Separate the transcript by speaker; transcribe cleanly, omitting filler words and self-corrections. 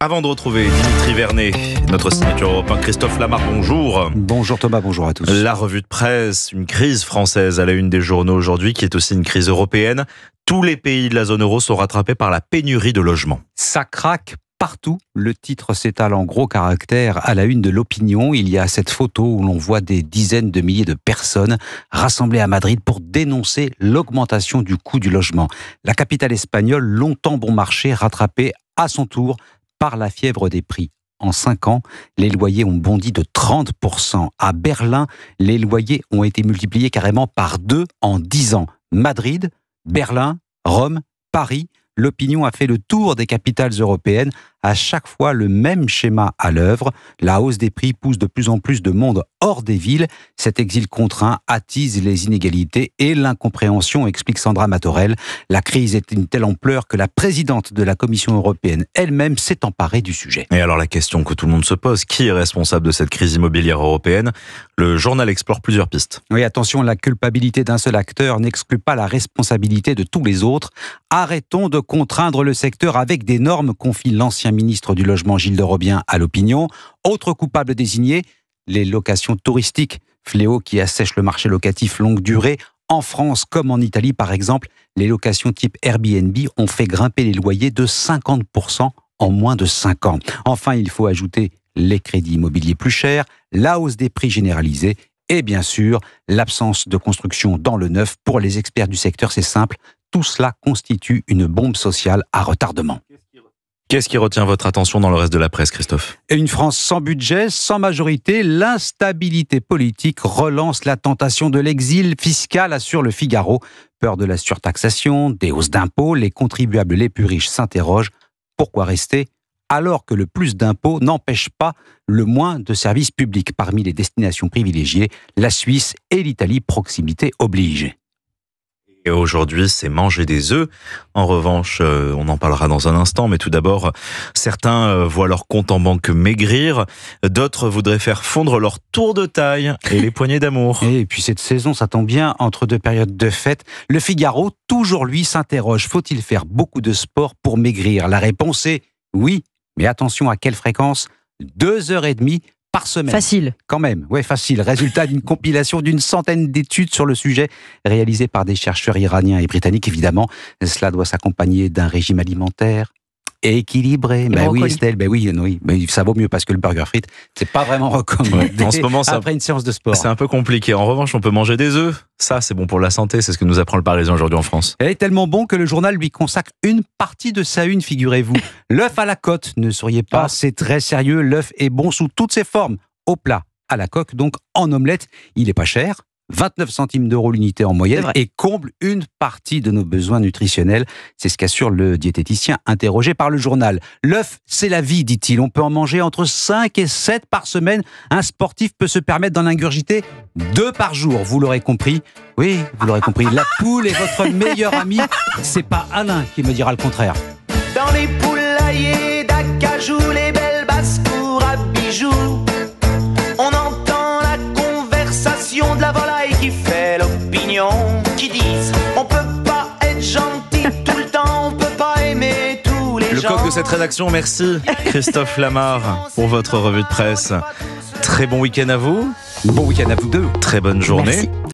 Speaker 1: Avant de retrouver Dimitri Vernet, notre signature européen Christophe Lamar, bonjour.
Speaker 2: Bonjour Thomas, bonjour à tous.
Speaker 1: La revue de presse, une crise française à la une des journaux aujourd'hui, qui est aussi une crise européenne. Tous les pays de la zone euro sont rattrapés par la pénurie de logements.
Speaker 2: Ça craque partout. Le titre s'étale en gros caractères à la une de l'Opinion. Il y a cette photo où l'on voit des dizaines de milliers de personnes rassemblées à Madrid pour dénoncer l'augmentation du coût du logement. La capitale espagnole, longtemps bon marché, rattrapée à son tour par la fièvre des prix. En 5 ans, les loyers ont bondi de 30%. À Berlin, les loyers ont été multipliés carrément par 2 en 10 ans. Madrid, Berlin, Rome, Paris, l'Opinion a fait le tour des capitales européennes. À chaque fois, le même schéma à l'œuvre. La hausse des prix pousse de plus en plus de monde hors des villes. Cet exil contraint attise les inégalités et l'incompréhension, explique Sandra Matorel. La crise est d'une telle ampleur que la présidente de la Commission européenne elle-même s'est emparée du sujet.
Speaker 1: Et alors la question que tout le monde se pose, qui est responsable de cette crise immobilière européenne ? Le journal explore plusieurs pistes.
Speaker 2: Oui, attention, la culpabilité d'un seul acteur n'exclut pas la responsabilité de tous les autres. Arrêtons de contraindre le secteur avec des normes, confie l'ancien ministre du Logement Gilles de Robien à l'Opinion. Autre coupable désigné, les locations touristiques, fléau qui assèche le marché locatif longue durée. En France, comme en Italie par exemple, les locations type Airbnb ont fait grimper les loyers de 50% en moins de 5 ans. Enfin, il faut ajouter les crédits immobiliers plus chers, la hausse des prix généralisés et bien sûr, l'absence de construction dans le neuf. Pour les experts du secteur, c'est simple, tout cela constitue une bombe sociale à retardement.
Speaker 1: Qu'est-ce qui retient votre attention dans le reste de la presse, Christophe ?
Speaker 2: Et une France sans budget, sans majorité, l'instabilité politique relance la tentation de l'exil fiscal, assure le Figaro. Peur de la surtaxation, des hausses d'impôts, les contribuables les plus riches s'interrogent. Pourquoi rester alors que le plus d'impôts n'empêche pas le moins de services publics? Parmi les destinations privilégiées, la Suisse et l'Italie, proximité oblige.
Speaker 1: Et aujourd'hui, c'est manger des œufs. En revanche, on en parlera dans un instant, mais tout d'abord, certains voient leur compte en banque maigrir, d'autres voudraient faire fondre leur tour de taille et les poignées d'amour.
Speaker 2: Et puis cette saison, ça tombe bien, entre deux périodes de fête, le Figaro, toujours lui, s'interroge. Faut-il faire beaucoup de sport pour maigrir? La réponse est oui, mais attention, à quelle fréquence? 2h30 par semaine.
Speaker 3: Facile.
Speaker 2: Quand même, ouais, facile. Résultat d'une compilation d'une centaine d'études sur le sujet, réalisées par des chercheurs iraniens et britanniques, évidemment. Cela doit s'accompagner d'un régime alimentaire équilibré. Oui, Estelle, oui, mais ça vaut mieux parce que le burger frites, c'est pas vraiment recommandé.
Speaker 1: Ouais, en ce moment,
Speaker 2: après une séance de sport.
Speaker 1: C'est un peu compliqué. En revanche, on peut manger des œufs. Ça, c'est bon pour la santé. C'est ce que nous apprend le Parisien aujourd'hui en France.
Speaker 2: Elle est tellement bon que le journal lui consacre une partie de sa une, figurez-vous. L'œuf à la coque, ne souriez pas, c'est très sérieux. L'œuf est bon sous toutes ses formes. Au plat, à la coque, donc en omelette. Il est pas cher. 29 centimes d'euros l'unité en moyenne et comble une partie de nos besoins nutritionnels. C'est ce qu'assure le diététicien interrogé par le journal. L'œuf, c'est la vie, dit-il. On peut en manger entre 5 et 7 par semaine. Un sportif peut se permettre d'en ingurgiter 2 par jour. Vous l'aurez compris. Oui, vous l'aurez compris. La poule est votre meilleur ami. C'est pas Alain qui me dira le contraire.
Speaker 4: Dans les poulaillers d'Acajou, les belles basses-cours à bijoux, on entend la conversation de la volaille qui fait l'opinion, qui disent on peut pas être gentil tout le temps, on peut pas aimer tous les gens.
Speaker 1: Le coq de cette rédaction, merci Christophe Lamar pour votre revue de presse. Très bon week-end à vous.
Speaker 2: Bon week-end à vous deux.
Speaker 1: Très bonne journée.
Speaker 3: Merci.